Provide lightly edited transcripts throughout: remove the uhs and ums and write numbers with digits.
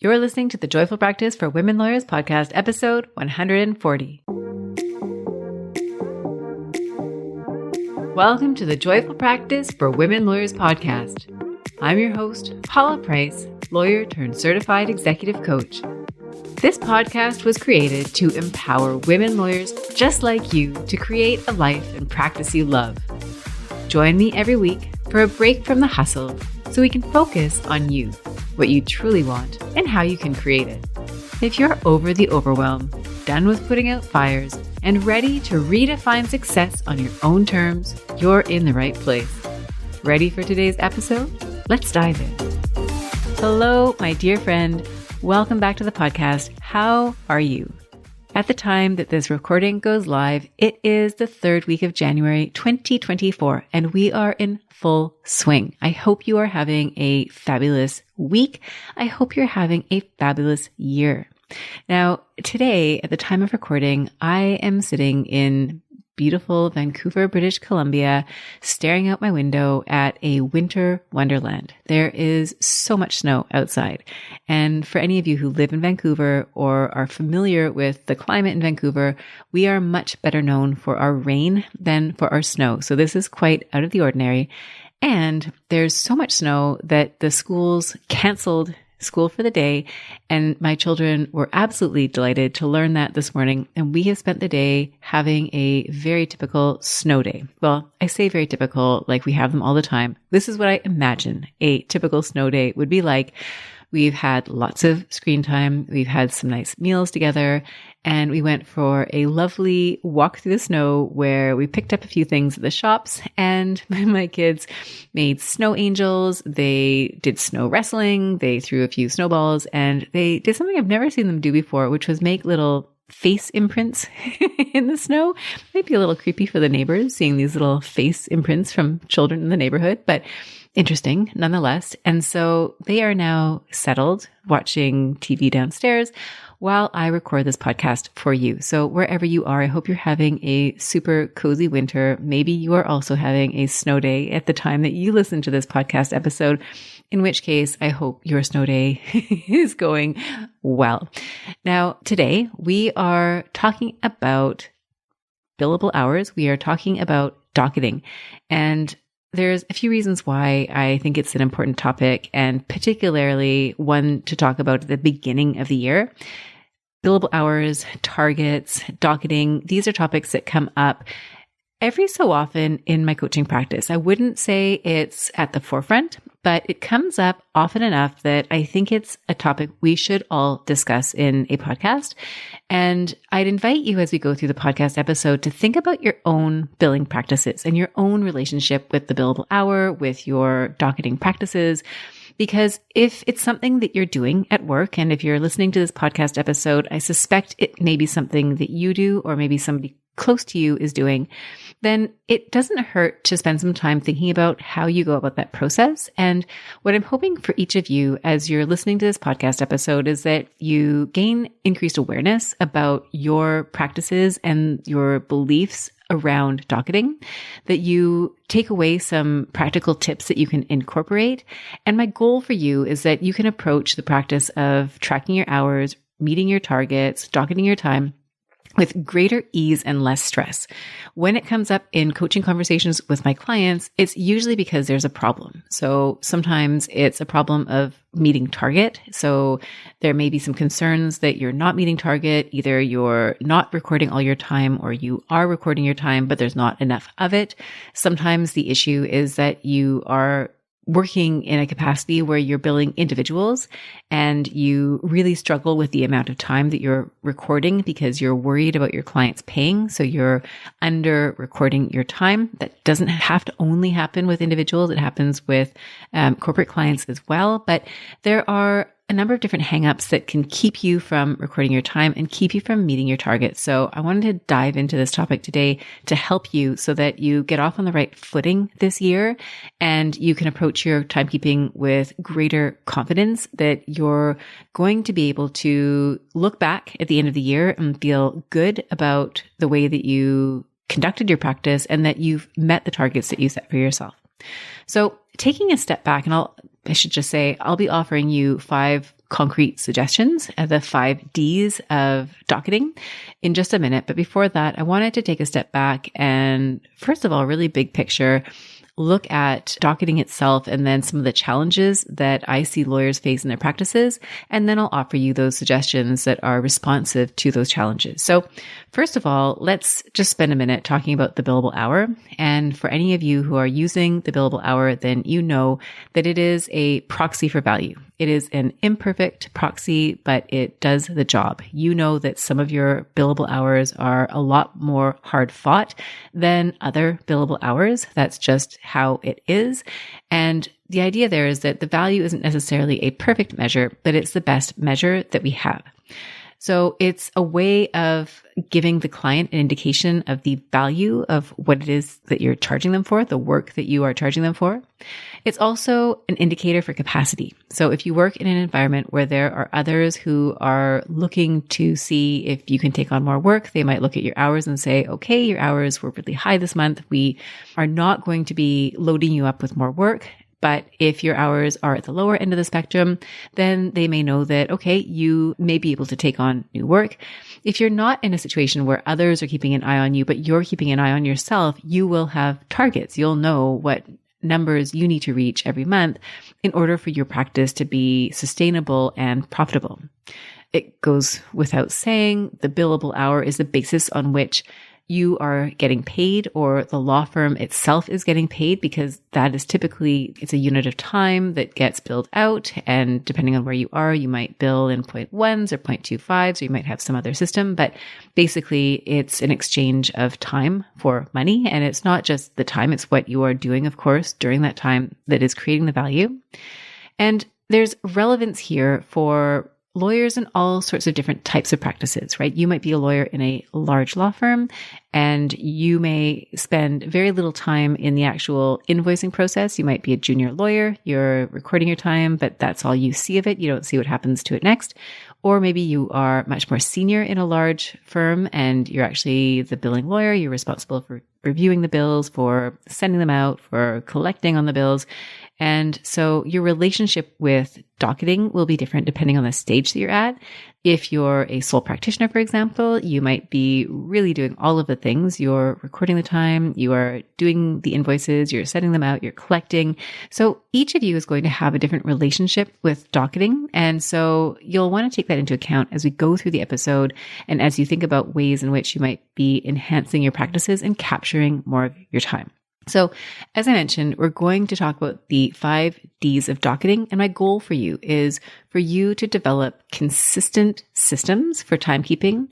You're listening to the Joyful Practice for Women Lawyers podcast, episode 140. Welcome to the Joyful Practice for Women Lawyers podcast. I'm your host, Paula Price, lawyer turned certified executive coach. This podcast was created to empower women lawyers just like you to create a life and practice you love. Join me every week for a break from the hustle so we can focus on you, what you truly want, and how you can create it. If you're over the overwhelm, done with putting out fires, and ready to redefine success on your own terms, you're in the right place. Ready for today's episode? Let's dive in. Hello, my dear friend. Welcome back to the podcast. How are you? At the time that this recording goes live, it is the third week of January 2024, and we are in full swing. I hope you are having a fabulous week. I hope you're having a fabulous year. Now, today, at the time of recording, I am sitting in beautiful Vancouver, British Columbia, staring out my window at a winter wonderland. There is so much snow outside. And for any of you who live in Vancouver or are familiar with the climate in Vancouver, we are much better known for our rain than for our snow. So this is quite out of the ordinary. And there's so much snow that the schools canceled school for the day, and my children were absolutely delighted to learn that this morning. And we have spent the day having a very typical snow day. Well, I say very typical, like we have them all the time. This is what I imagine a typical snow day would be like. We've had lots of screen time. We've had some nice meals together, and we went for a lovely walk through the snow where we picked up a few things at the shops, and my kids made snow angels. They did snow wrestling. They threw a few snowballs, and they did something I've never seen them do before, which was make little face imprints in the snow. Might be a little creepy for the neighbors seeing these little face imprints from children in the neighborhood, but interesting nonetheless. And so they are now settled watching TV downstairs while I record this podcast for you. So wherever you are, I hope you're having a super cozy winter. Maybe you are also having a snow day at the time that you listen to this podcast episode, in which case I hope your snow day is going well. Now, today we are talking about billable hours. We are talking about docketing, and there's a few reasons why I think it's an important topic, and particularly one to talk about at the beginning of the year. Billable hours, targets, docketing, these are topics that come up every so often in my coaching practice. I wouldn't say it's at the forefront, but it comes up often enough that I think it's a topic we should all discuss in a podcast. And I'd invite you as we go through the podcast episode to think about your own billing practices and your own relationship with the billable hour, with your docketing practices. Because if it's something that you're doing at work, and if you're listening to this podcast episode, I suspect it may be something that you do, or maybe somebody close to you is doing, then it doesn't hurt to spend some time thinking about how you go about that process. And what I'm hoping for each of you as you're listening to this podcast episode is that you gain increased awareness about your practices and your beliefs around docketing, that you take away some practical tips that you can incorporate. And my goal for you is that you can approach the practice of tracking your hours, meeting your targets, docketing your time with greater ease and less stress. When it comes up in coaching conversations with my clients, it's usually because there's a problem. So sometimes it's a problem of meeting target. So there may be some concerns that you're not meeting target. Either you're not recording all your time, or you are recording your time, but there's not enough of it. Sometimes the issue is that you are working in a capacity where you're billing individuals and you really struggle with the amount of time that you're recording because you're worried about your clients paying. So you're under recording your time. That doesn't have to only happen with individuals. It happens with corporate clients as well. But there are a number of different hangups that can keep you from recording your time and keep you from meeting your targets. So I wanted to dive into this topic today to help you so that you get off on the right footing this year and you can approach your timekeeping with greater confidence that you're going to be able to look back at the end of the year and feel good about the way that you conducted your practice and that you've met the targets that you set for yourself. So taking a step back, and I should just say, I'll be offering you 5 concrete suggestions, the 5 Ds of docketing in just a minute. But before that, I wanted to take a step back and first of all, really big picture, look at docketing itself and then some of the challenges that I see lawyers face in their practices. And then I'll offer you those suggestions that are responsive to those challenges. So first of all, let's just spend a minute talking about the billable hour. And for any of you who are using the billable hour, then you know that it is a proxy for value. It is an imperfect proxy, but it does the job. You know that some of your billable hours are a lot more hard fought than other billable hours. That's just how it is. And the idea there is that the value isn't necessarily a perfect measure, but it's the best measure that we have. So it's a way of giving the client an indication of the value of what it is that you're charging them for, the work that you are charging them for. It's also an indicator for capacity. So if you work in an environment where there are others who are looking to see if you can take on more work, they might look at your hours and say, okay, your hours were really high this month. We are not going to be loading you up with more work. But if your hours are at the lower end of the spectrum, then they may know that, okay, you may be able to take on new work. If you're not in a situation where others are keeping an eye on you, but you're keeping an eye on yourself, you will have targets. You'll know what numbers you need to reach every month in order for your practice to be sustainable and profitable. It goes without saying, the billable hour is the basis on which you are getting paid, or the law firm itself is getting paid, because that is typically, it's a unit of time that gets billed out. And depending on where you are, you might bill in 0.1s or 0.25s, or you might have some other system. But basically, it's an exchange of time for money. And it's not just the time, it's what you are doing, of course, during that time that is creating the value. And there's relevance here for lawyers in all sorts of different types of practices, right? You might be a lawyer in a large law firm and you may spend very little time in the actual invoicing process. You might be a junior lawyer. You're recording your time, but that's all you see of it. You don't see what happens to it next. Or maybe you are much more senior in a large firm and you're actually the billing lawyer. You're responsible for reviewing the bills, for sending them out, for collecting on the bills. And so your relationship with docketing will be different depending on the stage that you're at. If you're a sole practitioner, for example, you might be really doing all of the things. You're recording the time, you are doing the invoices, you're sending them out, you're collecting. So each of you is going to have a different relationship with docketing. And so you'll want to take that into account as we go through the episode and as you think about ways in which you might be enhancing your practices and capturing more of your time. So as I mentioned, we're going to talk about the 5 Ds of docketing. And my goal for you is for you to develop consistent systems for timekeeping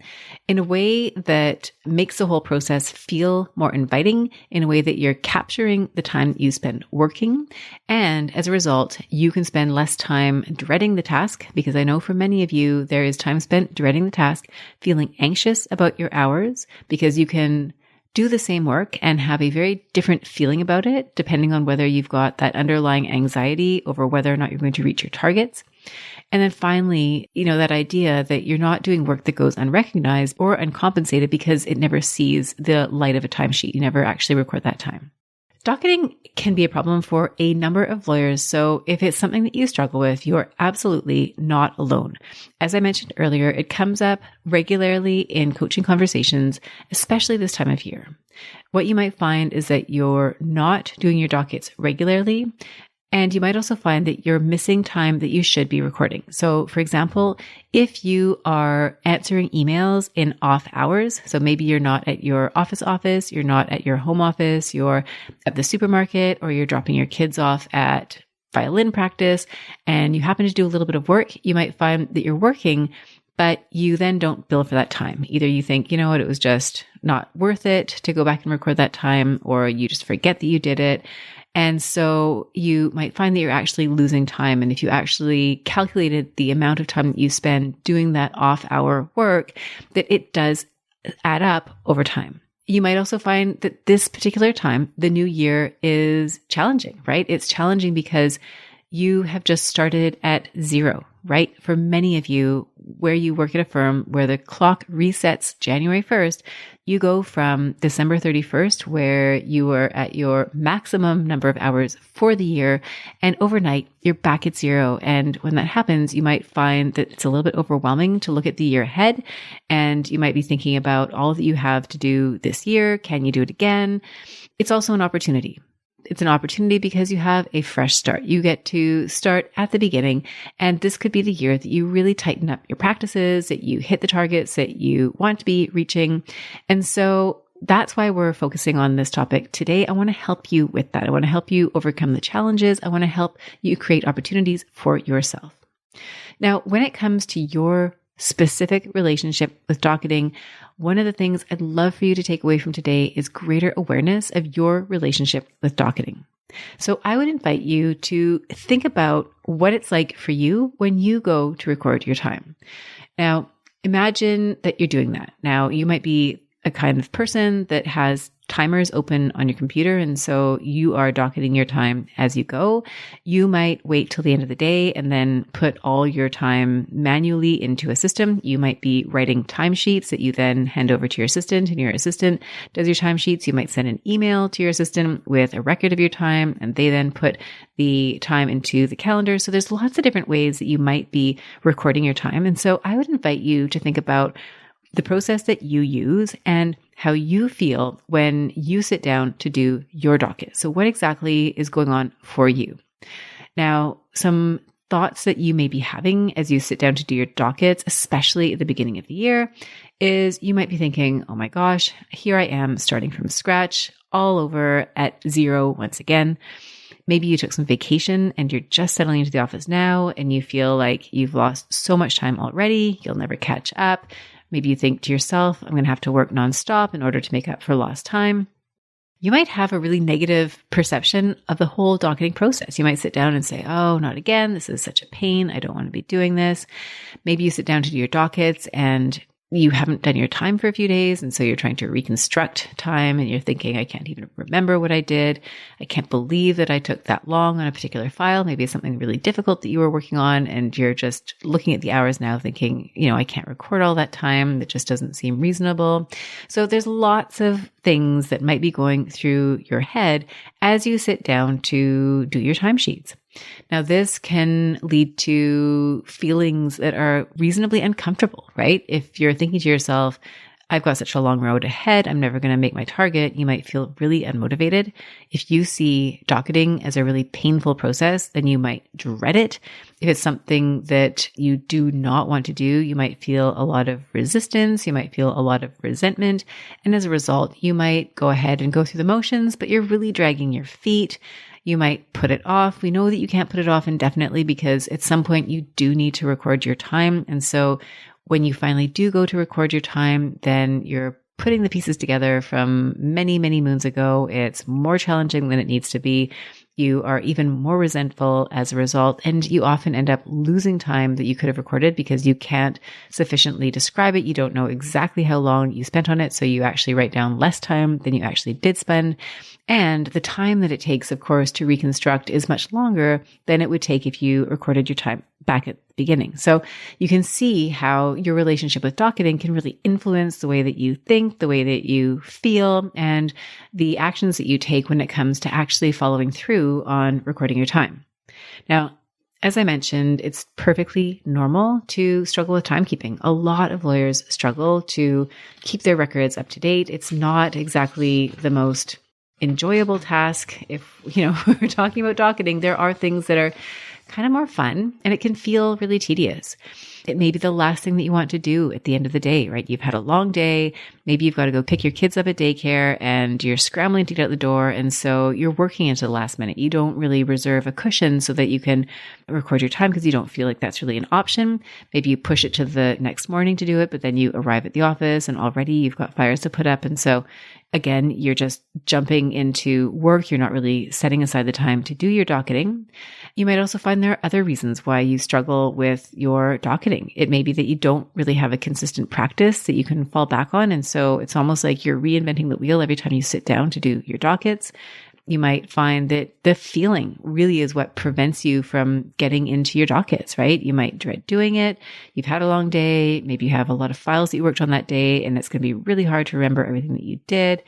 in a way that makes the whole process feel more inviting, in a way that you're capturing the time that you spend working. And as a result, you can spend less time dreading the task, because I know for many of you, there is time spent dreading the task, feeling anxious about your hours, because you can do the same work and have a very different feeling about it, depending on whether you've got that underlying anxiety over whether or not you're going to reach your targets. And then finally, that idea that you're not doing work that goes unrecognized or uncompensated because it never sees the light of a timesheet. You never actually record that time. Docketing can be a problem for a number of lawyers, so if it's something that you struggle with, you are absolutely not alone. As I mentioned earlier, it comes up regularly in coaching conversations, especially this time of year. What you might find is that you're not doing your dockets regularly, and you might also find that you're missing time that you should be recording. So for example, if you are answering emails in off hours, so maybe you're not at your office, you're not at your home office, you're at the supermarket, or you're dropping your kids off at violin practice, and you happen to do a little bit of work, you might find that you're working, but you then don't bill for that time. Either you think, you know what, it was just not worth it to go back and record that time, or you just forget that you did it. And so you might find that you're actually losing time. And if you actually calculated the amount of time that you spend doing that off-hour work, that it does add up over time. You might also find that this particular time, the new year, is challenging, right? It's challenging because you have just started at zero, right? For many of you, where you work at a firm where the clock resets January 1st, you go from December 31st, where you were at your maximum number of hours for the year, and overnight you're back at zero. And when that happens, you might find that it's a little bit overwhelming to look at the year ahead, and you might be thinking about all that you have to do this year. Can you do it again? It's also an opportunity. It's an opportunity because you have a fresh start. You get to start at the beginning, and this could be the year that you really tighten up your practices, that you hit the targets that you want to be reaching. And so that's why we're focusing on this topic today. I want to help you with that. I want to help you overcome the challenges. I want to help you create opportunities for yourself. Now, when it comes to your specific relationship with docketing, one of the things I'd love for you to take away from today is greater awareness of your relationship with docketing. So I would invite you to think about what it's like for you when you go to record your time. Now, imagine that you're doing that. Now, you might be a kind of person that has timers open on your computer, and so you are docketing your time as you go. You might wait till the end of the day and then put all your time manually into a system. You might be writing timesheets that you then hand over to your assistant, and your assistant does your timesheets. You might send an email to your assistant with a record of your time, and they then put the time into the calendar. So there's lots of different ways that you might be recording your time. And so I would invite you to think about the process that you use and how you feel when you sit down to do your docket. So what exactly is going on for you? Now, some thoughts that you may be having as you sit down to do your dockets, especially at the beginning of the year, is you might be thinking, oh my gosh, here I am starting from scratch, all over at zero once again. Maybe you took some vacation and you're just settling into the office now and you feel like you've lost so much time already, you'll never catch up. Maybe you think to yourself, I'm going to have to work nonstop in order to make up for lost time. You might have a really negative perception of the whole docketing process. You might sit down and say, oh, not again. This is such a pain. I don't want to be doing this. Maybe you sit down to do your dockets and you haven't done your time for a few days. And so you're trying to reconstruct time and you're thinking, I can't even remember what I did. I can't believe that I took that long on a particular file. Maybe it's something really difficult that you were working on and you're just looking at the hours now thinking, I can't record all that time. That just doesn't seem reasonable. So there's lots of things that might be going through your head as you sit down to do your timesheets. Now, this can lead to feelings that are reasonably uncomfortable, right? If you're thinking to yourself, I've got such a long road ahead, I'm never going to make my target, you might feel really unmotivated. If you see docketing as a really painful process, then you might dread it. If it's something that you do not want to do, you might feel a lot of resistance, you might feel a lot of resentment, and as a result, you might go ahead and go through the motions, but you're really dragging your feet. You might put it off. We know that you can't put it off indefinitely because at some point you do need to record your time. And so when you finally do go to record your time, then you're putting the pieces together from many, many moons ago. It's more challenging than it needs to be. You are even more resentful as a result, and you often end up losing time that you could have recorded because you can't sufficiently describe it. You don't know exactly how long you spent on it, so you actually write down less time than you actually did spend. And the time that it takes, of course, to reconstruct is much longer than it would take if you recorded your time back at the beginning. So you can see how your relationship with docketing can really influence the way that you think, the way that you feel, and the actions that you take when it comes to actually following through on recording your time. Now, as I mentioned, it's perfectly normal to struggle with timekeeping. A lot of lawyers struggle to keep their records up to date. It's not exactly the most enjoyable task. If, we're talking about docketing, there are things that are kind of more fun and it can feel really tedious. It may be the last thing that you want to do at the end of the day, right? You've had a long day. Maybe you've got to go pick your kids up at daycare and you're scrambling to get out the door. And so you're working into the last minute. You don't really reserve a cushion so that you can record your time because you don't feel like that's really an option. Maybe you push it to the next morning to do it, but then you arrive at the office and already you've got fires to put up. And so again, you're just jumping into work. You're not really setting aside the time to do your docketing. You might also find there are other reasons why you struggle with your docketing. It may be that you don't really have a consistent practice that you can fall back on. And so it's almost like you're reinventing the wheel every time you sit down to do your dockets. You might find that the feeling really is what prevents you from getting into your dockets, right? You might dread doing it. You've had a long day. Maybe you have a lot of files that you worked on that day, and it's going to be really hard to remember everything that you did.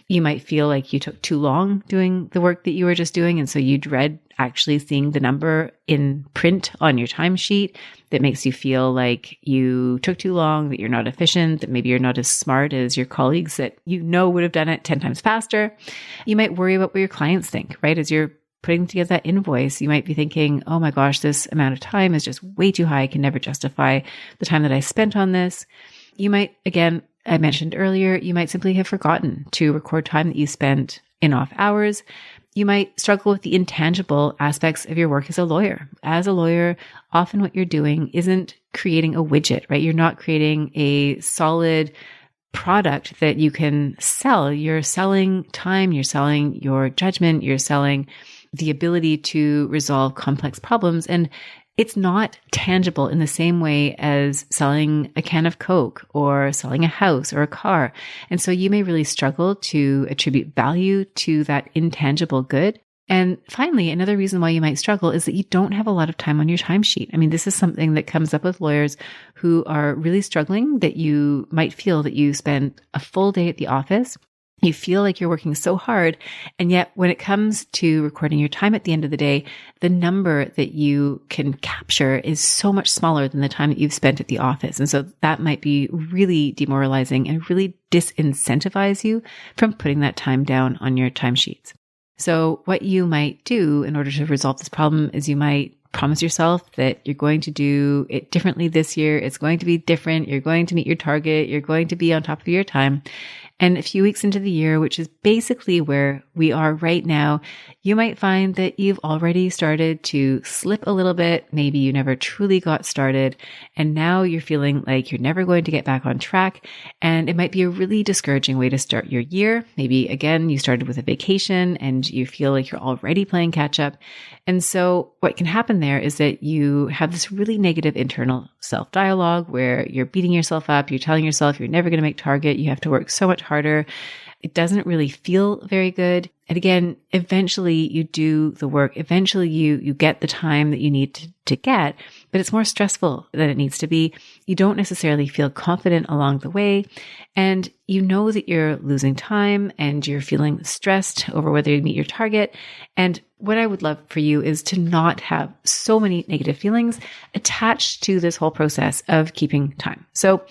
You might feel like you took too long doing the work that you were just doing. And so you dread actually seeing the number in print on your timesheet. That makes you feel like you took too long, that you're not efficient, that maybe you're not as smart as your colleagues that you know would have done it 10 times faster. You might worry about what your clients think, right? As you're putting together that invoice, you might be thinking, oh my gosh, this amount of time is just way too high. I can never justify the time that I spent on this. You might, again, I mentioned earlier, you might simply have forgotten to record time that you spent in off hours. You might struggle with the intangible aspects of your work as a lawyer. As a lawyer, often what you're doing isn't creating a widget, right? You're not creating a solid product that you can sell. You're selling time, you're selling your judgment, you're selling the ability to resolve complex problems. And it's not tangible in the same way as selling a can of Coke or selling a house or a car. And so you may really struggle to attribute value to that intangible good. And finally, another reason why you might struggle is that you don't have a lot of time on your timesheet. I mean, this is something that comes up with lawyers who are really struggling, that you might feel that you spend a full day at the office. You feel like you're working so hard. And yet when it comes to recording your time at the end of the day, the number that you can capture is so much smaller than the time that you've spent at the office. And so that might be really demoralizing and really disincentivize you from putting that time down on your timesheets. So what you might do in order to resolve this problem is you might promise yourself that you're going to do it differently this year. It's going to be different. You're going to meet your target. You're going to be on top of your time. And a few weeks into the year, which is basically where we are right now, you might find that you've already started to slip a little bit. Maybe you never truly got started. And now you're feeling like you're never going to get back on track. And it might be a really discouraging way to start your year. Maybe again, you started with a vacation and you feel like you're already playing catch up. And so what can happen there is that you have this really negative internal self-dialogue where you're beating yourself up. You're telling yourself you're never going to make target. You have to work so much harder. It doesn't really feel very good. And again, eventually you do the work. Eventually you get the time that you need to get, but it's more stressful than it needs to be. You don't necessarily feel confident along the way. And you know that you're losing time and you're feeling stressed over whether you meet your target. And what I would love for you is to not have so many negative feelings attached to this whole process of keeping time. So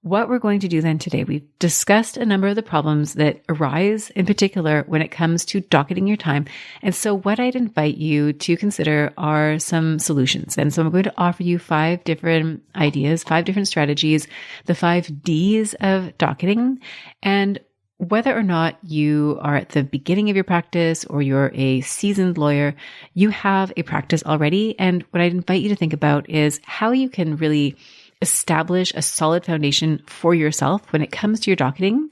what we're going to do then today, we've discussed a number of the problems that arise in particular when it comes to docketing your time. And so what I'd invite you to consider are some solutions. And so I'm going to offer you 5 different ideas, 5 different strategies, the 5 Ds of docketing. And whether or not you are at the beginning of your practice or you're a seasoned lawyer, you have a practice already. And what I'd invite you to think about is how you can really establish a solid foundation for yourself when it comes to your docketing.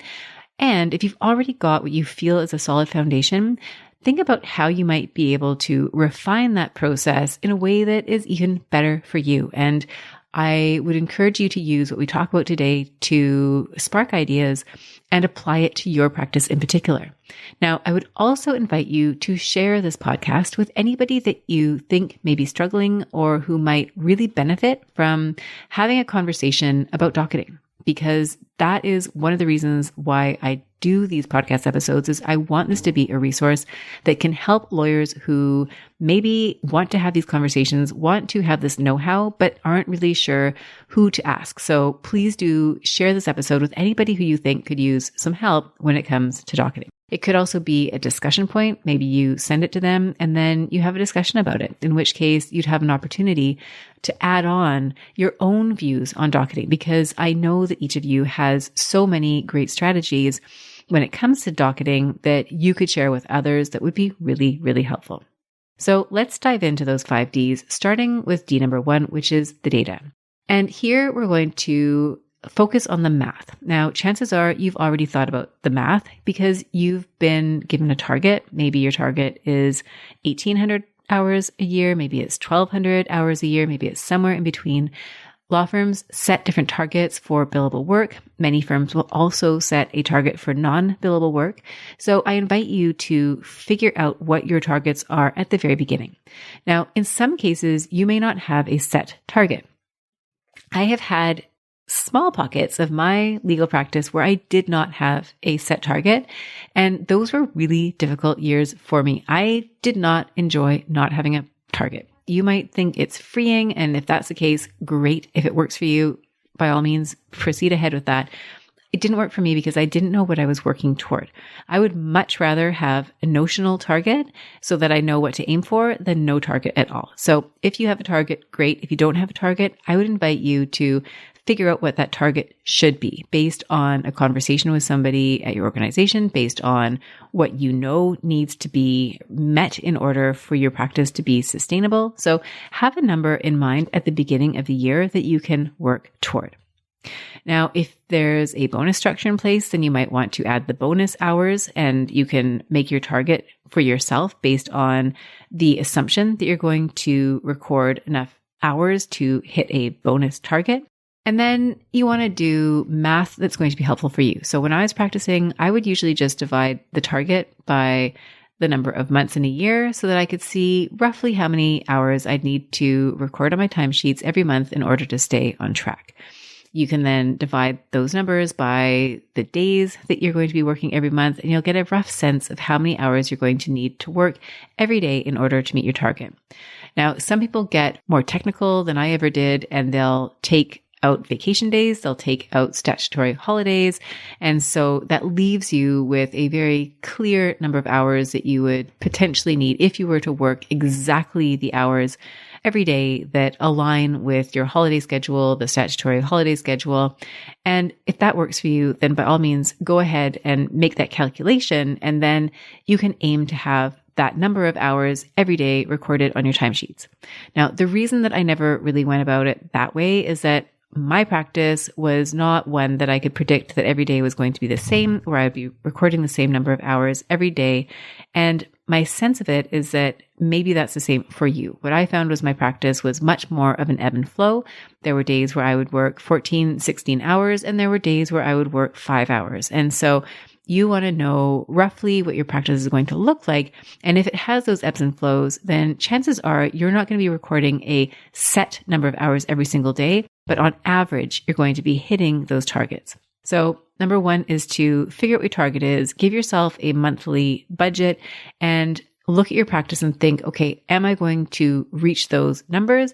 And if you've already got what you feel is a solid foundation, think about how you might be able to refine that process in a way that is even better for you. And I would encourage you to use what we talk about today to spark ideas and apply it to your practice in particular. Now, I would also invite you to share this podcast with anybody that you think may be struggling or who might really benefit from having a conversation about docketing, because that is one of the reasons why I do these podcast episodes. Is I want this to be a resource that can help lawyers who maybe want to have these conversations, want to have this know-how, but aren't really sure who to ask. So please do share this episode with anybody who you think could use some help when it comes to docketing. It could also be a discussion point. Maybe you send it to them and then you have a discussion about it, in which case you'd have an opportunity to add on your own views on docketing, because I know that each of you has so many great strategies when it comes to docketing that you could share with others that would be really, really helpful. So let's dive into those 5 Ds, starting with D number 1, which is the data. And here we're going to focus on the math. Now, chances are you've already thought about the math because you've been given a target. Maybe your target is 1,800 hours a year. Maybe it's 1,200 hours a year. Maybe it's somewhere in between. Law firms set different targets for billable work. Many firms will also set a target for non-billable work. So I invite you to figure out what your targets are at the very beginning. Now, in some cases, you may not have a set target. I have had small pockets of my legal practice where I did not have a set target, and those were really difficult years for me. I did not enjoy not having a target. You might think it's freeing, and if that's the case, great. If it works for you, by all means, proceed ahead with that. It didn't work for me because I didn't know what I was working toward. I would much rather have a notional target so that I know what to aim for than no target at all. So if you have a target, great. If you don't have a target, I would invite you to figure out what that target should be based on a conversation with somebody at your organization, based on what you know needs to be met in order for your practice to be sustainable. So have a number in mind at the beginning of the year that you can work toward. Now, if there's a bonus structure in place, then you might want to add the bonus hours, and you can make your target for yourself based on the assumption that you're going to record enough hours to hit a bonus target. And then you want to do math that's going to be helpful for you. So when I was practicing, I would usually just divide the target by the number of months in a year so that I could see roughly how many hours I'd need to record on my timesheets every month in order to stay on track. You can then divide those numbers by the days that you're going to be working every month, and you'll get a rough sense of how many hours you're going to need to work every day in order to meet your target. Now, some people get more technical than I ever did, and they'll take out vacation days, they'll take out statutory holidays. And so that leaves you with a very clear number of hours that you would potentially need if you were to work exactly the hours every day that align with your holiday schedule, the statutory holiday schedule. And if that works for you, then by all means, go ahead and make that calculation. And then you can aim to have that number of hours every day recorded on your timesheets. Now, the reason that I never really went about it that way is that my practice was not one that I could predict that every day was going to be the same, where I'd be recording the same number of hours every day. And my sense of it is that maybe that's the same for you. What I found was my practice was much more of an ebb and flow. There were days where I would work 14, 16 hours, and there were days where I would work 5 hours. And so you want to know roughly what your practice is going to look like. And if it has those ebbs and flows, then chances are you're not going to be recording a set number of hours every single day, but on average, you're going to be hitting those targets. So number one is to figure out what your target is, give yourself a monthly budget, and look at your practice and think, okay, am I going to reach those numbers?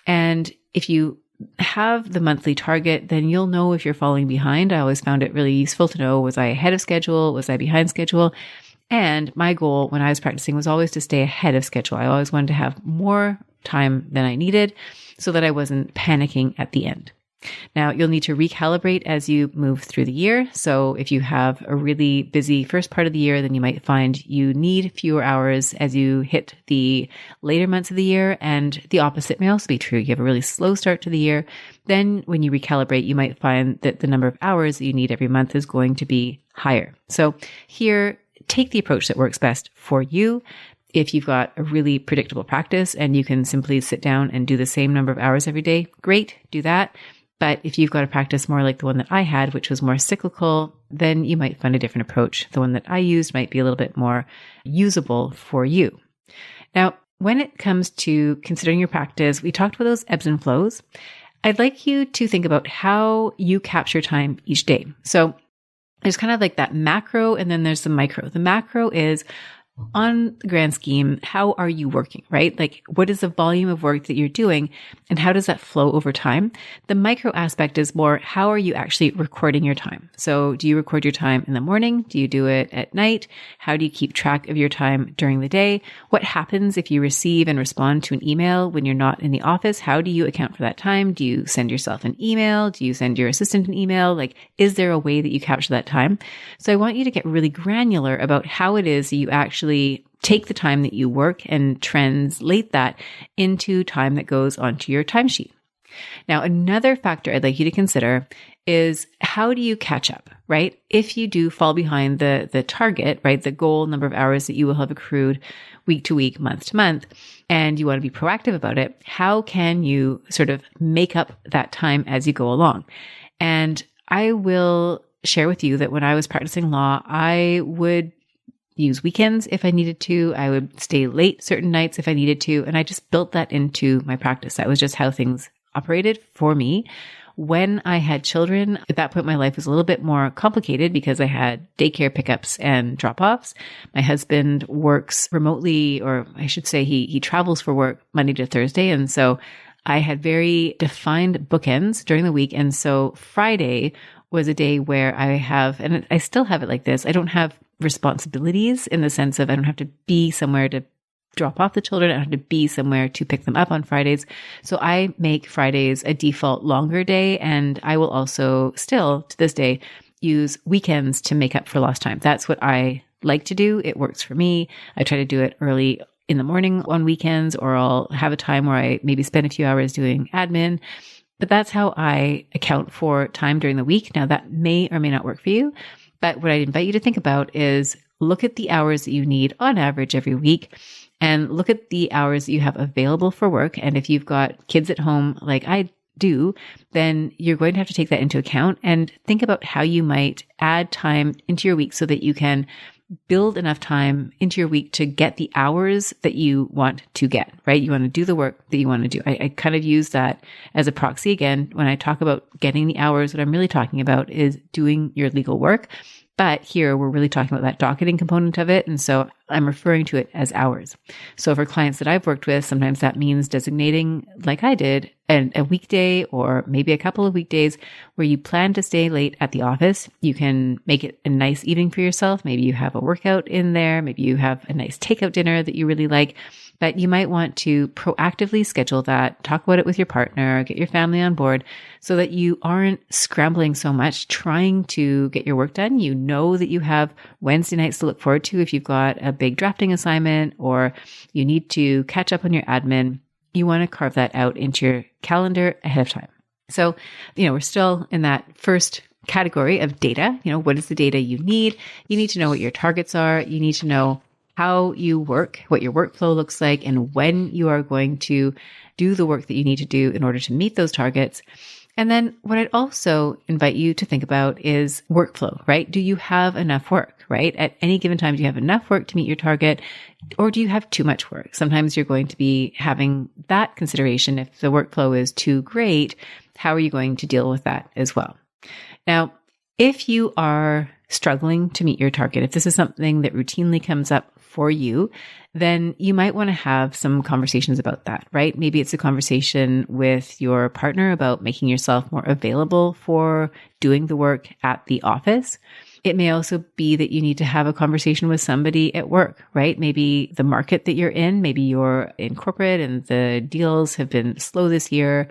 And if you have the monthly target, then you'll know if you're falling behind. I always found it really useful to know, was I ahead of schedule? Was I behind schedule? And my goal when I was practicing was always to stay ahead of schedule. I always wanted to have more time than I needed so that I wasn't panicking at the end. Now, you'll need to recalibrate as you move through the year. So if you have a really busy first part of the year, then you might find you need fewer hours as you hit the later months of the year. And the opposite may also be true. You have a really slow start to the year. Then when you recalibrate, you might find that the number of hours that you need every month is going to be higher. So here, take the approach that works best for you. If you've got a really predictable practice and you can simply sit down and do the same number of hours every day, great, do that. But if you've got a practice more like the one that I had, which was more cyclical, then you might find a different approach. The one that I used might be a little bit more usable for you. Now, when it comes to considering your practice, we talked about those ebbs and flows. I'd like you to think about how you capture time each day. So there's kind of like that macro, and then there's the micro. The macro is, on the grand scheme, how are you working, right? Like, what is the volume of work that you're doing and how does that flow over time? The micro aspect is more, how are you actually recording your time? So do you record your time in the morning? Do you do it at night? How do you keep track of your time during the day? What happens if you receive and respond to an email when you're not in the office? How do you account for that time? Do you send yourself an email? Do you send your assistant an email? Like, is there a way that you capture that time? So I want you to get really granular about how it is that you actually take the time that you work and translate that into time that goes onto your timesheet. Now, another factor I'd like you to consider is how do you catch up, right? If you do fall behind the target, right, the goal number of hours that you will have accrued week to week, month to month, and you want to be proactive about it, how can you sort of make up that time as you go along? And I will share with you that when I was practicing law, I would use weekends if I needed to. I would stay late certain nights if I needed to. And I just built that into my practice. That was just how things operated for me. When I had children, at that point, my life was a little bit more complicated because I had daycare pickups and drop-offs. My husband works remotely, or I should say he travels for work Monday to Thursday. And so I had very defined bookends during the week. And so Friday was a day where I have, and I still have it like this, I don't have responsibilities in the sense of I don't have to be somewhere to drop off the children. I don't have to be somewhere to pick them up on Fridays. So I make Fridays a default longer day. And I will also still to this day use weekends to make up for lost time. That's what I like to do. It works for me. I try to do it early in the morning on weekends, or I'll have a time where I maybe spend a few hours doing admin. But that's how I account for time during the week. Now that may or may not work for you. But what I invite you to think about is look at the hours that you need on average every week, and look at the hours that you have available for work. And if you've got kids at home like I do, then you're going to have to take that into account and think about how you might add time into your week so that you can build enough time into your week to get the hours that you want to get, right? You want to do the work that you want to do. I kind of use that as a proxy. Again, when I talk about getting the hours, what I'm really talking about is doing your legal work. But here we're really talking about that docketing component of it. And so I'm referring to it as hours. So for clients that I've worked with, sometimes that means designating, like I did, a weekday or maybe a couple of weekdays where you plan to stay late at the office. You can make it a nice evening for yourself. Maybe you have a workout in there. Maybe you have a nice takeout dinner that you really like. But you might want to proactively schedule that, talk about it with your partner, get your family on board so that you aren't scrambling so much trying to get your work done. You know that you have Wednesday nights to look forward to if you've got a big drafting assignment or you need to catch up on your admin. You want to carve that out into your calendar ahead of time. So, we're still in that first category of data. What is the data you need? You need to know what your targets are. You need to know how you work, what your workflow looks like, and when you are going to do the work that you need to do in order to meet those targets. And then what I'd also invite you to think about is workflow, right? Do you have enough work, right? At any given time, do you have enough work to meet your target, or do you have too much work? Sometimes you're going to be having that consideration. If the workflow is too great, how are you going to deal with that as well? Now, if you are struggling to meet your target, if this is something that routinely comes up for you, then you might want to have some conversations about that, right? Maybe it's a conversation with your partner about making yourself more available for doing the work at the office. It may also be that you need to have a conversation with somebody at work, right? Maybe the market that you're in, maybe you're in corporate and the deals have been slow this year.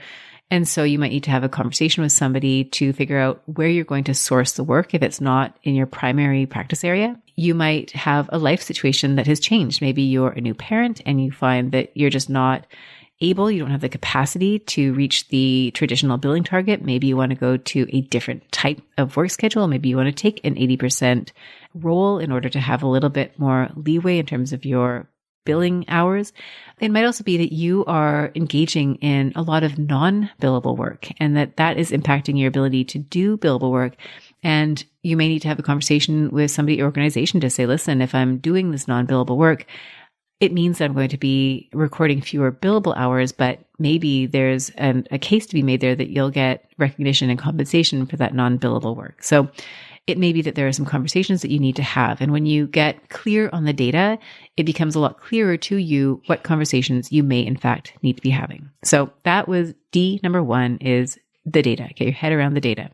And so you might need to have a conversation with somebody to figure out where you're going to source the work if it's not in your primary practice area. You might have a life situation that has changed. Maybe you're a new parent and you find that you're just not able, you don't have the capacity to reach the traditional billing target. Maybe you want to go to a different type of work schedule. Maybe you want to take an 80% role in order to have a little bit more leeway in terms of your billing hours. It might also be that you are engaging in a lot of non-billable work and that is impacting your ability to do billable work. And you may need to have a conversation with somebody at your organization to say, listen, if I'm doing this non-billable work, it means that I'm going to be recording fewer billable hours, but maybe there's a case to be made there that you'll get recognition and compensation for that non-billable work. So it may be that there are some conversations that you need to have. And when you get clear on the data, it becomes a lot clearer to you what conversations you may in fact need to be having. So that was D number 1 is the data. Get your head around the data.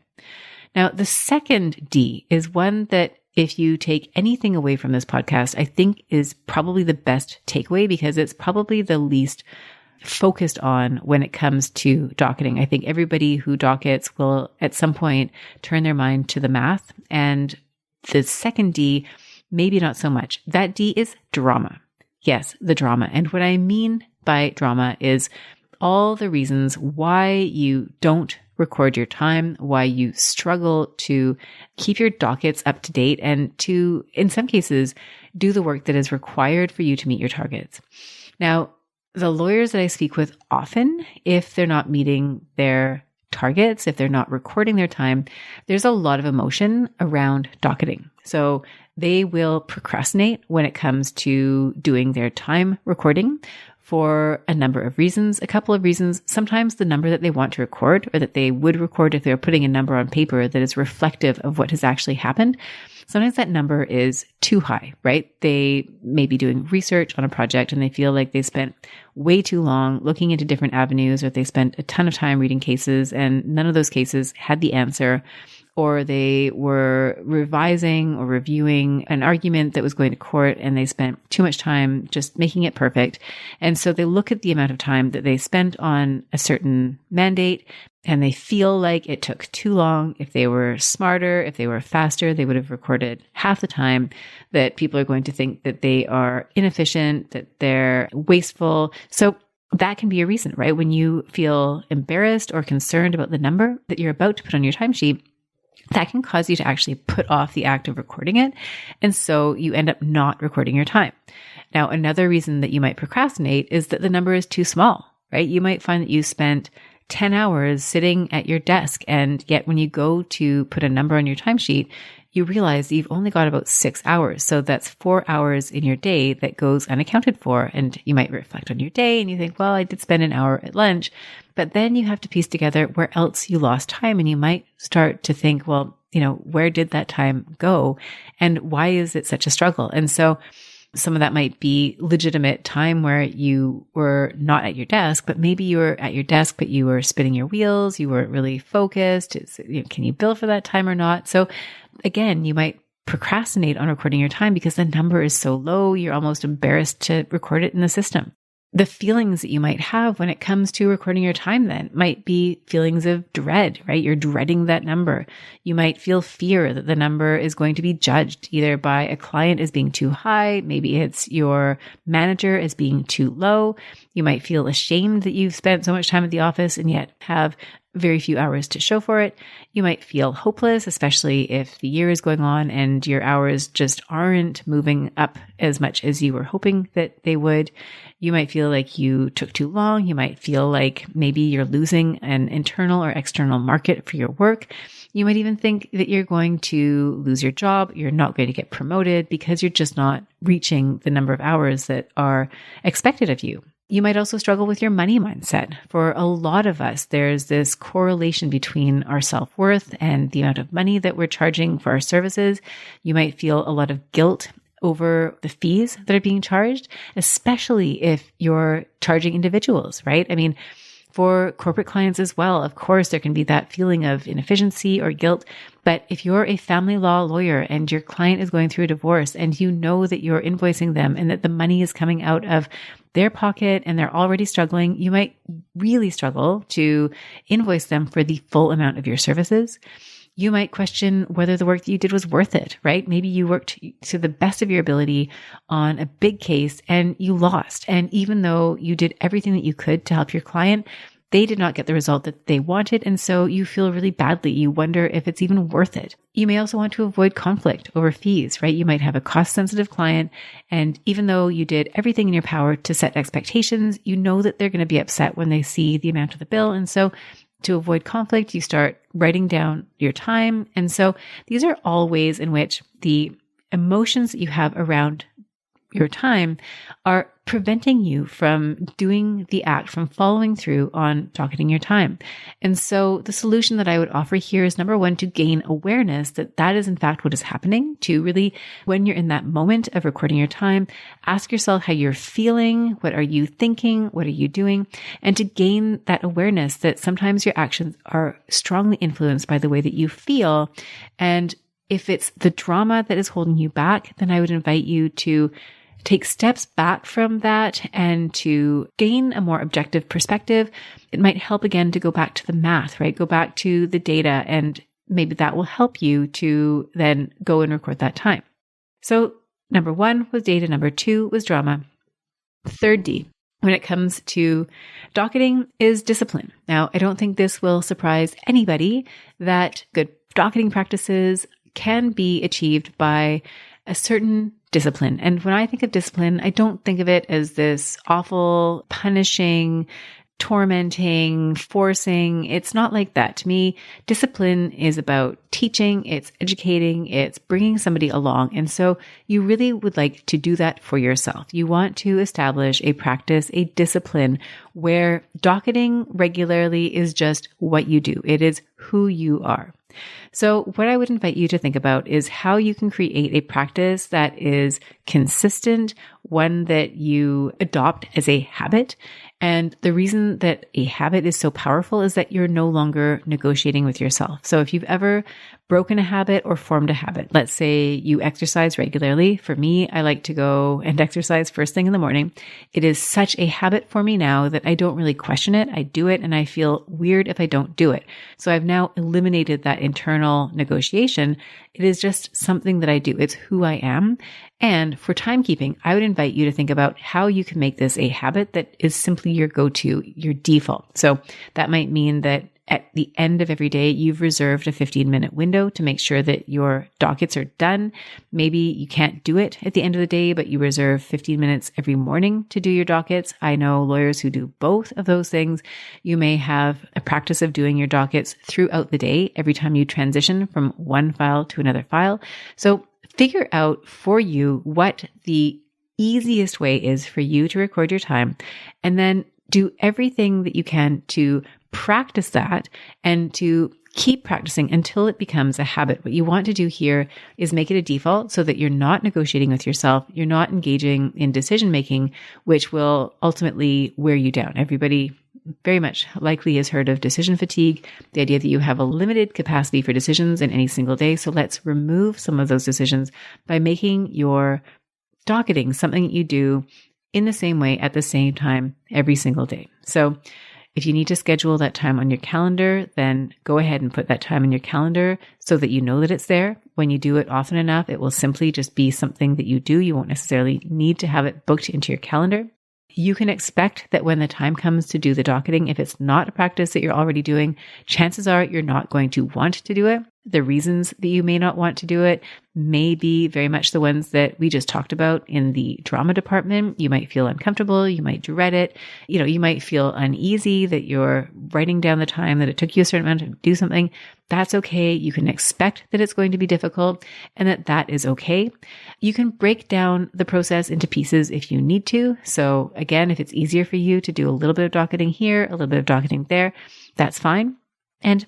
Now, the second D is one that if you take anything away from this podcast, I think is probably the best takeaway because it's probably the least focused on when it comes to docketing. I think everybody who dockets will at some point turn their mind to the math. And the second D, maybe not so much. That D is drama. Yes, the drama. And what I mean by drama is all the reasons why you don't record your time, why you struggle to keep your dockets up to date, and to, in some cases, do the work that is required for you to meet your targets. Now, the lawyers that I speak with often, if they're not meeting their targets, if they're not recording their time, there's a lot of emotion around docketing. So they will procrastinate when it comes to doing their time recording for a number of reasons, a couple of reasons. Sometimes the number that they want to record, or that they would record if they were putting a number on paper that is reflective of what has actually happened, sometimes that number is too high, right? They may be doing research on a project and they feel like they spent way too long looking into different avenues, or they spent a ton of time reading cases and none of those cases had the answer, or they were revising or reviewing an argument that was going to court and they spent too much time just making it perfect. And so they look at the amount of time that they spent on a certain mandate and they feel like it took too long. If they were smarter, if they were faster, they would have recorded half the time. That people are going to think that they are inefficient, that they're wasteful. So that can be a reason, right? When you feel embarrassed or concerned about the number that you're about to put on your timesheet, that can cause you to actually put off the act of recording it. And so you end up not recording your time. Now, another reason that you might procrastinate is that the number is too small, right? You might find that you spent 10 hours sitting at your desk, and yet when you go to put a number on your timesheet, you realize you've only got about 6 hours. So that's 4 hours in your day that goes unaccounted for. And you might reflect on your day and you think, well, I did spend an hour at lunch, but then you have to piece together where else you lost time. And you might start to think, well, where did that time go? And why is it such a struggle? And so some of that might be legitimate time where you were not at your desk, but maybe you were at your desk, but you were spinning your wheels. You weren't really focused. Can you bill for that time or not? So again, you might procrastinate on recording your time because the number is so low, you're almost embarrassed to record it in the system. The feelings that you might have when it comes to recording your time then might be feelings of dread, right? You're dreading that number. You might feel fear that the number is going to be judged either by a client as being too high. Maybe it's your manager as being too low. You might feel ashamed that you've spent so much time at the office and yet have very few hours to show for it. You might feel hopeless, especially if the year is going on and your hours just aren't moving up as much as you were hoping that they would. You might feel like you took too long. You might feel like maybe you're losing an internal or external market for your work. You might even think that you're going to lose your job. You're not going to get promoted because you're just not reaching the number of hours that are expected of you. You might also struggle with your money mindset. For a lot of us, there's this correlation between our self-worth and the amount of money that we're charging for our services. You might feel a lot of guilt over the fees that are being charged, especially if you're charging individuals, right? I mean, for corporate clients as well, of course, there can be that feeling of inefficiency or guilt. But if you're a family law lawyer and your client is going through a divorce and you know that you're invoicing them and that the money is coming out of their pocket and they're already struggling, you might really struggle to invoice them for the full amount of your services. You might question whether the work that you did was worth it, right? Maybe you worked to the best of your ability on a big case and you lost. And even though you did everything that you could to help your client, they did not get the result that they wanted. And so you feel really badly. You wonder if it's even worth it. You may also want to avoid conflict over fees, right? You might have a cost-sensitive client. And even though you did everything in your power to set expectations, you know that they're going to be upset when they see the amount of the bill. And so to avoid conflict, you start writing down your time. And so these are all ways in which the emotions that you have around your time are preventing you from doing the act, from following through on docketing your time. And so the solution that I would offer here is, number one, to gain awareness that that is in fact what is happening. To really, when you're in that moment of recording your time, ask yourself how you're feeling. What are you thinking? What are you doing? And to gain that awareness that sometimes your actions are strongly influenced by the way that you feel. And if it's the drama that is holding you back, then I would invite you to take steps back from that and to gain a more objective perspective. It might help again to go back to the math, right? Go back to the data, and maybe that will help you to then go and record that time. So number one was data. Number two was drama. Third D, when it comes to docketing is discipline. Now, I don't think this will surprise anybody that good docketing practices can be achieved by a certain discipline. And when I think of discipline, I don't think of it as this awful, punishing, tormenting, forcing. It's not like that. To me, discipline is about teaching, it's educating, it's bringing somebody along. And so you really would like to do that for yourself. You want to establish a practice, a discipline where docketing regularly is just what you do. It is who you are. So what I would invite you to think about is how you can create a practice that is consistent, one that you adopt as a habit. And the reason that a habit is so powerful is that you're no longer negotiating with yourself. So if you've ever broken a habit or formed a habit, let's say you exercise regularly. For me, I like to go and exercise first thing in the morning. It is such a habit for me now that I don't really question it. I do it and I feel weird if I don't do it. So I've now eliminated that internal negotiation. It is just something that I do. It's who I am. And for timekeeping, I would invite you to think about how you can make this a habit that is simply your go-to, your default. So that might mean that at the end of every day, you've reserved a 15-minute window to make sure that your dockets are done. Maybe you can't do it at the end of the day, but you reserve 15 minutes every morning to do your dockets. I know lawyers who do both of those things. You may have a practice of doing your dockets throughout the day every time you transition from one file to another file. So figure out for you what the easiest way is for you to record your time, and then do everything that you can to practice that and to keep practicing until it becomes a habit. What you want to do here is make it a default so that you're not negotiating with yourself. You're not engaging in decision making, which will ultimately wear you down. Everybody very much likely has heard of decision fatigue, the idea that you have a limited capacity for decisions in any single day. So let's remove some of those decisions by making your docketing something that you do in the same way at the same time every single day. So if you need to schedule that time on your calendar, then go ahead and put that time in your calendar so that you know that it's there. When you do it often enough, it will simply just be something that you do. You won't necessarily need to have it booked into your calendar. You can expect that when the time comes to do the docketing, if it's not a practice that you're already doing, chances are you're not going to want to do it. The reasons that you may not want to do it may be very much the ones that we just talked about in the drama department. You might feel uncomfortable. You might dread it. You might feel uneasy that you're writing down the time that it took you a certain amount to do something. That's okay. You can expect that it's going to be difficult and that is okay. You can break down the process into pieces if you need to. So again, if it's easier for you to do a little bit of docketing here, a little bit of docketing there, that's fine. And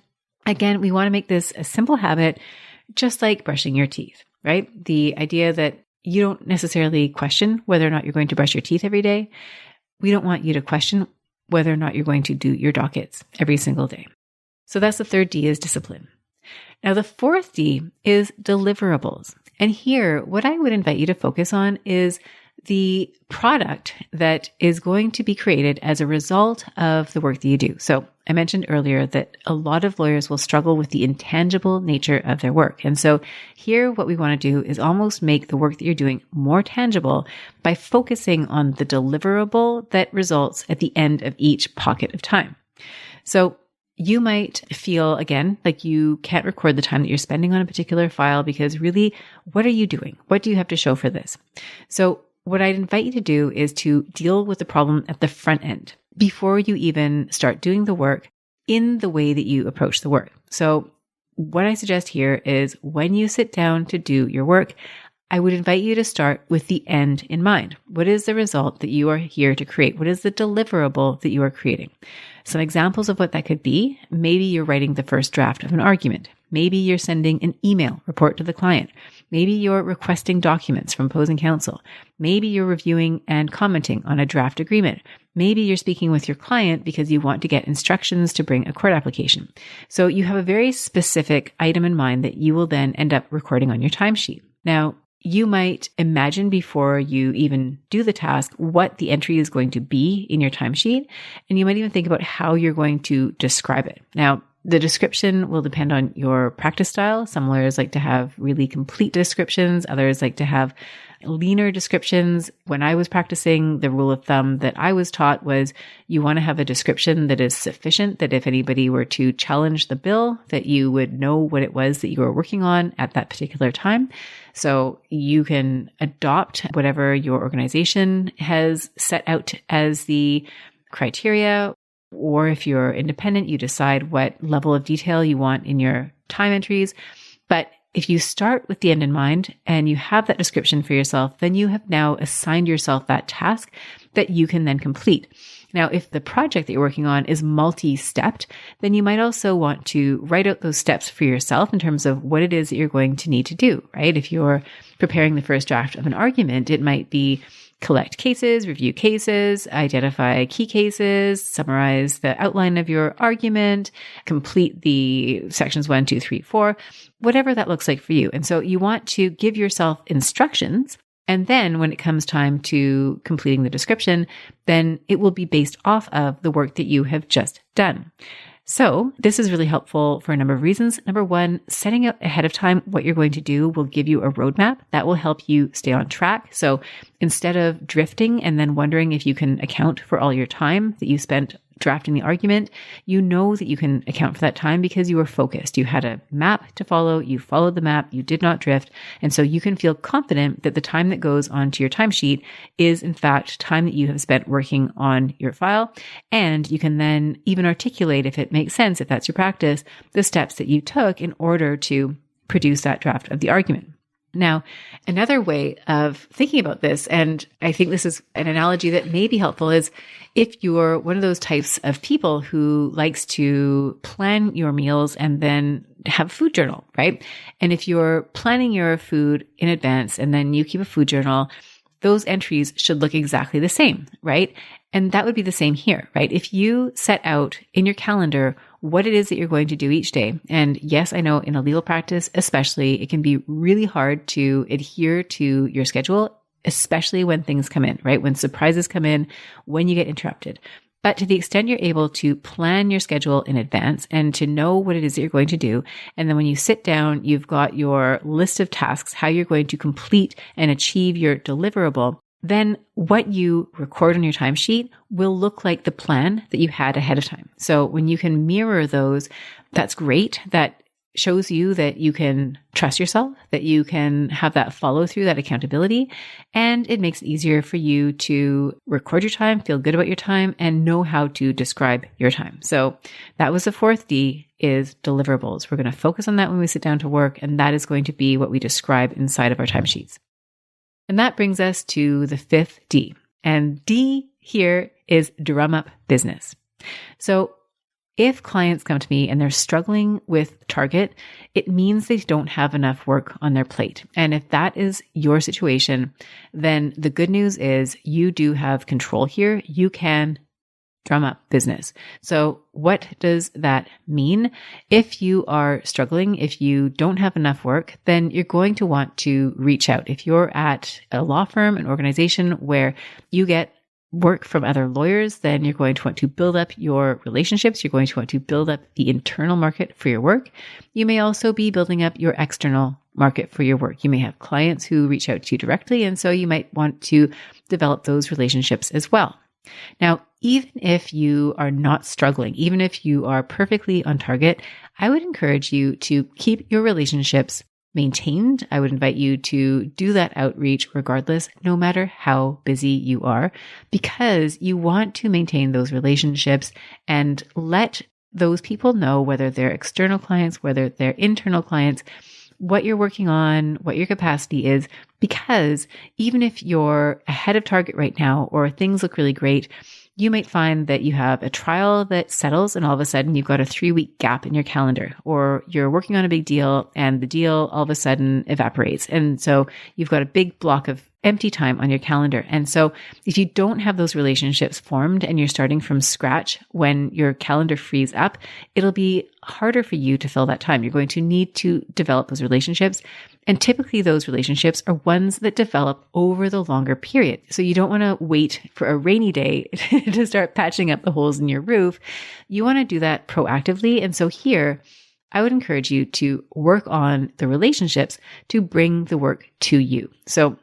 again, we want to make this a simple habit, just like brushing your teeth, right? The idea that you don't necessarily question whether or not you're going to brush your teeth every day. We don't want you to question whether or not you're going to do your dockets every single day. So that's the third D, is discipline. Now, the fourth D is deliverables. And here, what I would invite you to focus on is the product that is going to be created as a result of the work that you do. So I mentioned earlier that a lot of lawyers will struggle with the intangible nature of their work. And so here, what we want to do is almost make the work that you're doing more tangible by focusing on the deliverable that results at the end of each pocket of time. So you might feel, again, like you can't record the time that you're spending on a particular file because really, what are you doing? What do you have to show for this? So what I'd invite you to do is to deal with the problem at the front end before you even start doing the work in the way that you approach the work. So what I suggest here is when you sit down to do your work, I would invite you to start with the end in mind. What is the result that you are here to create? What is the deliverable that you are creating? Some examples of what that could be: maybe you're writing the first draft of an argument. Maybe you're sending an email report to the client. Maybe you're requesting documents from opposing counsel. Maybe you're reviewing and commenting on a draft agreement. Maybe you're speaking with your client because you want to get instructions to bring a court application. So you have a very specific item in mind that you will then end up recording on your timesheet. Now, you might imagine before you even do the task what the entry is going to be in your timesheet, and you might even think about how you're going to describe it. Now, The description will depend on your practice style. Some lawyers like to have really complete descriptions. Others like to have leaner descriptions. When I was practicing, the rule of thumb that I was taught was you want to have a description that is sufficient, that if anybody were to challenge the bill, that you would know what it was that you were working on at that particular time. So you can adopt whatever your organization has set out as the criteria, or if you're independent, you decide what level of detail you want in your time entries. But if you start with the end in mind and you have that description for yourself, then you have now assigned yourself that task that you can then complete. Now, if the project that you're working on is multi-stepped, then you might also want to write out those steps for yourself in terms of what it is that you're going to need to do, right? If you're preparing the first draft of an argument, it might be collect cases, review cases, identify key cases, summarize the outline of your argument, complete the sections 1, 2, 3, 4, whatever that looks like for you. And so you want to give yourself instructions. And then when it comes time to completing the description, then it will be based off of the work that you have just done. So this is really helpful for a number of reasons. Number one, setting out ahead of time what you're going to do will give you a roadmap that will help you stay on track. So instead of drifting and then wondering if you can account for all your time that you spent drafting the argument, you know that you can account for that time because you were focused. You had a map to follow. You followed the map. You did not drift. And so you can feel confident that the time that goes onto your timesheet is in fact time that you have spent working on your file. And you can then even articulate, if it makes sense, if that's your practice, the steps that you took in order to produce that draft of the argument. Now, another way of thinking about this, and I think this is an analogy that may be helpful, is if you're one of those types of people who likes to plan your meals and then have a food journal, right? And if you're planning your food in advance and then you keep a food journal, those entries should look exactly the same, right? And that would be the same here, right? If you set out in your calendar what it is that you're going to do each day. And yes, I know in a legal practice, especially, it can be really hard to adhere to your schedule, especially when things come in, right? When surprises come in, when you get interrupted. But to the extent you're able to plan your schedule in advance and to know what it is that you're going to do, and then when you sit down, you've got your list of tasks, how you're going to complete and achieve your deliverable, then what you record on your timesheet will look like the plan that you had ahead of time. So when you can mirror those, that's great. That shows you that you can trust yourself, that you can have that follow through, that accountability, and it makes it easier for you to record your time, feel good about your time, and know how to describe your time. So that was the fourth D, is deliverables. We're going to focus on that when we sit down to work, and that is going to be what we describe inside of our timesheets. And that brings us to the fifth D. And D here is drum up business. So if clients come to me and they're struggling with target, it means they don't have enough work on their plate. And if that is your situation, then the good news is you do have control here. You can drum up business. So what does that mean? If you are struggling, if you don't have enough work, then you're going to want to reach out. If you're at a law firm, an organization where you get work from other lawyers, then you're going to want to build up your relationships. You're going to want to build up the internal market for your work. You may also be building up your external market for your work. You may have clients who reach out to you directly, and so you might want to develop those relationships as well. Now, even if you are not struggling, even if you are perfectly on target, I would encourage you to keep your relationships maintained. I would invite you to do that outreach regardless, no matter how busy you are, because you want to maintain those relationships and let those people know, whether they're external clients, whether they're internal clients, what you're working on, what your capacity is, because even if you're ahead of target right now or things look really great, you might find that you have a trial that settles and all of a sudden you've got a 3-week gap in your calendar, or you're working on a big deal and the deal all of a sudden evaporates. And so you've got a big block of empty time on your calendar. And so if you don't have those relationships formed and you're starting from scratch when your calendar frees up, it'll be harder for you to fill that time. You're going to need to develop those relationships. And typically those relationships are ones that develop over the longer period. So you don't want to wait for a rainy day to start patching up the holes in your roof. You want to do that proactively. And so here, I would encourage you to work on the relationships to bring the work to you. So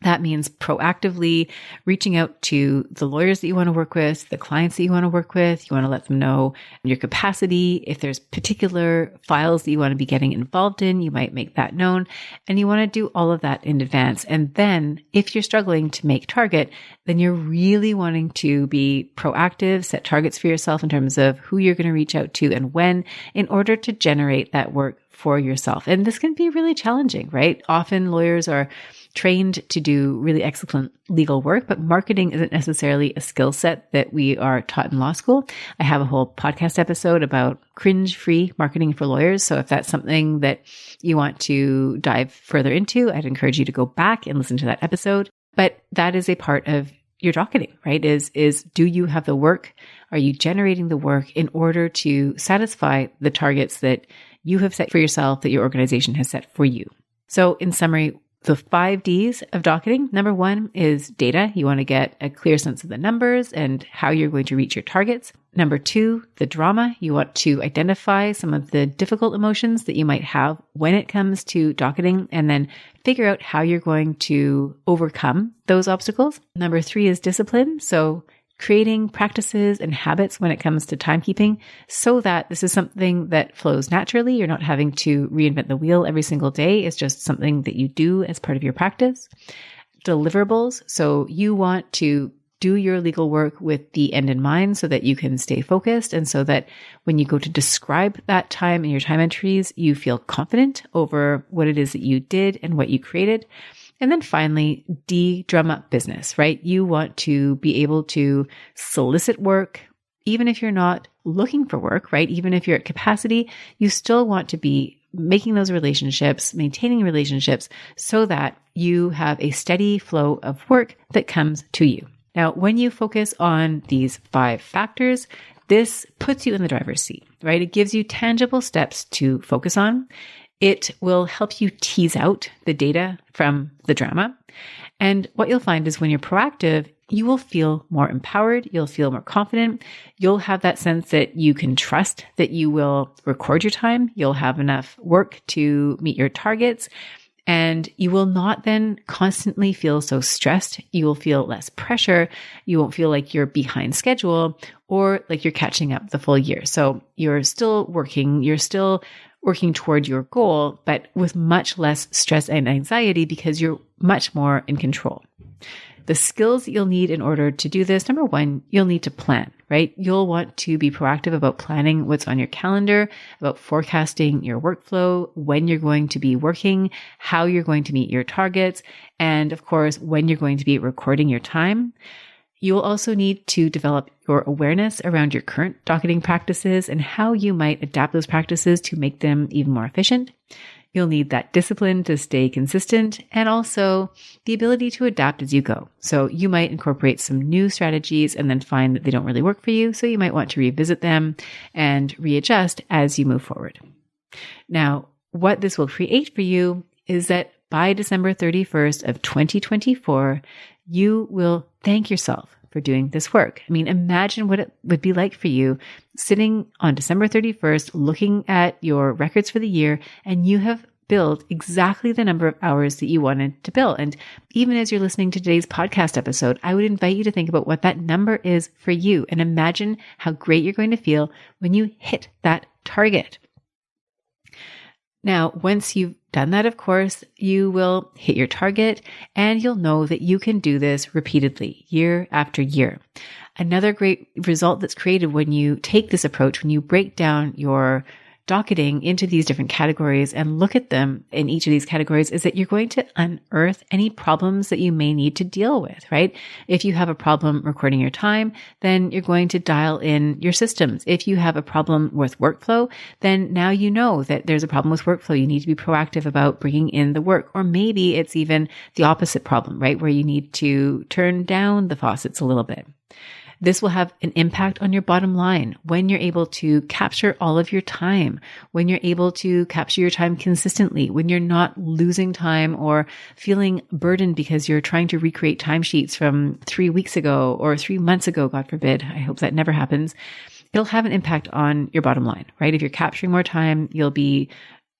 that means proactively reaching out to the lawyers that you want to work with, the clients that you want to work with. You want to let them know your capacity. If there's particular files that you want to be getting involved in, you might make that known. And you want to do all of that in advance. And then if you're struggling to make target, then you're really wanting to be proactive, set targets for yourself in terms of who you're going to reach out to and when, in order to generate that work for yourself. And this can be really challenging, right? Often lawyers are trained to do really excellent legal work, but marketing isn't necessarily a skill set that we are taught in law school. I have a whole podcast episode about cringe-free marketing for lawyers. So if that's something that you want to dive further into, I'd encourage you to go back and listen to that episode. But that is a part of your docketing, right? Is do you have the work? Are you generating the work in order to satisfy the targets that you have set for yourself, that your organization has set for you? So in summary, the 5 Ds of docketing. Number 1 is data. You want to get a clear sense of the numbers and how you're going to reach your targets. Number 2, the drama. You want to identify some of the difficult emotions that you might have when it comes to docketing and then figure out how you're going to overcome those obstacles. Number 3 is discipline. So creating practices and habits when it comes to timekeeping so that this is something that flows naturally. You're not having to reinvent the wheel every single day. It's just something that you do as part of your practice. Deliverables. So you want to do your legal work with the end in mind so that you can stay focused and so that when you go to describe that time in your time entries, you feel confident over what it is that you did and what you created. And then finally, D, drum up business, right? You want to be able to solicit work, even if you're not looking for work, right? Even if you're at capacity, you still want to be making those relationships, maintaining relationships so that you have a steady flow of work that comes to you. Now, when you focus on these 5 factors, this puts you in the driver's seat, right? It gives you tangible steps to focus on. It will help you tease out the data from the drama. And what you'll find is when you're proactive, you will feel more empowered. You'll feel more confident. You'll have that sense that you can trust that you will record your time. You'll have enough work to meet your targets. And you will not then constantly feel so stressed. You will feel less pressure. You won't feel like you're behind schedule or like you're catching up the full year. So you're still working toward your goal, but with much less stress and anxiety because you're much more in control. The skills that you'll need in order to do this, number 1, you'll need to plan, right? You'll want to be proactive about planning what's on your calendar, about forecasting your workflow, when you're going to be working, how you're going to meet your targets, and of course, when you're going to be recording your time. You will also need to develop your awareness around your current docketing practices and how you might adapt those practices to make them even more efficient. You'll need that discipline to stay consistent and also the ability to adapt as you go. So you might incorporate some new strategies and then find that they don't really work for you. So you might want to revisit them and readjust as you move forward. Now, what this will create for you is that by December 31st of 2024, you will thank yourself for doing this work. I mean, imagine what it would be like for you sitting on December 31st, looking at your records for the year, and you have billed exactly the number of hours that you wanted to bill. And even as you're listening to today's podcast episode, I would invite you to think about what that number is for you and imagine how great you're going to feel when you hit that target. Now, once you've done that, of course, you will hit your target and you'll know that you can do this repeatedly year after year. Another great result that's created when you take this approach, when you break down your docketing into these different categories and look at them in each of these categories is that you're going to unearth any problems that you may need to deal with, right? If you have a problem recording your time, then you're going to dial in your systems. If you have a problem with workflow, then now you know that there's a problem with workflow. You need to be proactive about bringing in the work. Or maybe it's even the opposite problem, right? Where you need to turn down the faucets a little bit. This will have an impact on your bottom line when you're able to capture all of your time, when you're able to capture your time consistently, when you're not losing time or feeling burdened because you're trying to recreate timesheets from 3 weeks ago or 3 months ago, God forbid. I hope that never happens. It'll have an impact on your bottom line, right? If you're capturing more time, you'll be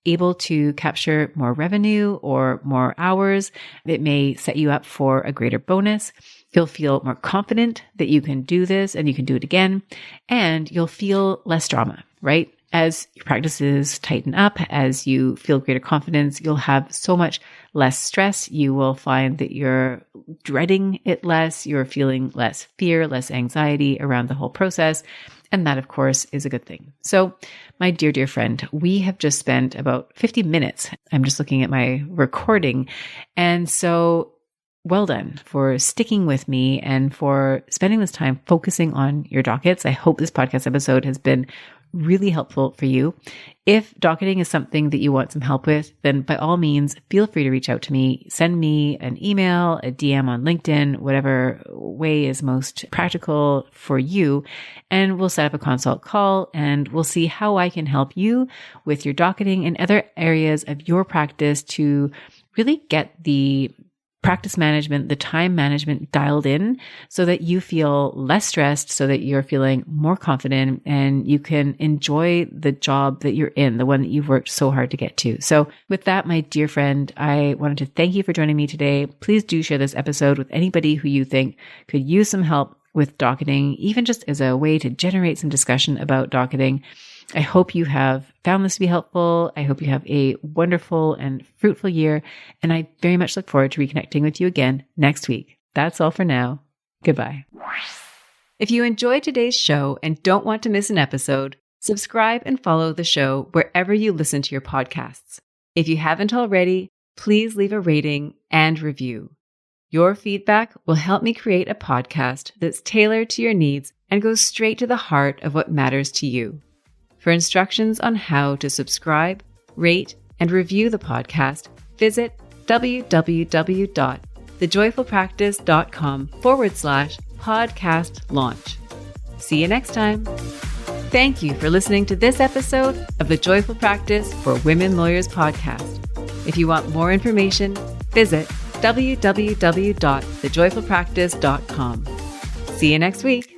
able to capture more revenue or more hours. It may set you up for a greater bonus. You'll feel more confident that you can do this and you can do it again. And you'll feel less drama, right? As your practices tighten up, as you feel greater confidence, you'll have so much less stress. You will find that you're dreading it less. You're feeling less fear, less anxiety around the whole process. And that, of course, is a good thing. So, my dear, dear friend, we have just spent about 50 minutes. I'm just looking at my recording. And so, well done for sticking with me and for spending this time focusing on your dockets. I hope this podcast episode has been really helpful for you. If docketing is something that you want some help with, then by all means, feel free to reach out to me. Send me an email, a DM on LinkedIn, whatever way is most practical for you. And we'll set up a consult call and we'll see how I can help you with your docketing and other areas of your practice to really get the practice management, the time management dialed in so that you feel less stressed, so that you're feeling more confident and you can enjoy the job that you're in, the one that you've worked so hard to get to. So with that, my dear friend, I wanted to thank you for joining me today. Please do share this episode with anybody who you think could use some help with docketing, even just as a way to generate some discussion about docketing. I hope you have found this to be helpful. I hope you have a wonderful and fruitful year. And I very much look forward to reconnecting with you again next week. That's all for now. Goodbye. If you enjoyed today's show and don't want to miss an episode, subscribe and follow the show wherever you listen to your podcasts. If you haven't already, please leave a rating and review. Your feedback will help me create a podcast that's tailored to your needs and goes straight to the heart of what matters to you. For instructions on how to subscribe, rate, and review the podcast, visit www.thejoyfulpractice.com/podcast launch. See you next time. Thank you for listening to this episode of the Joyful Practice for Women Lawyers podcast. If you want more information, visit www.thejoyfulpractice.com. See you next week.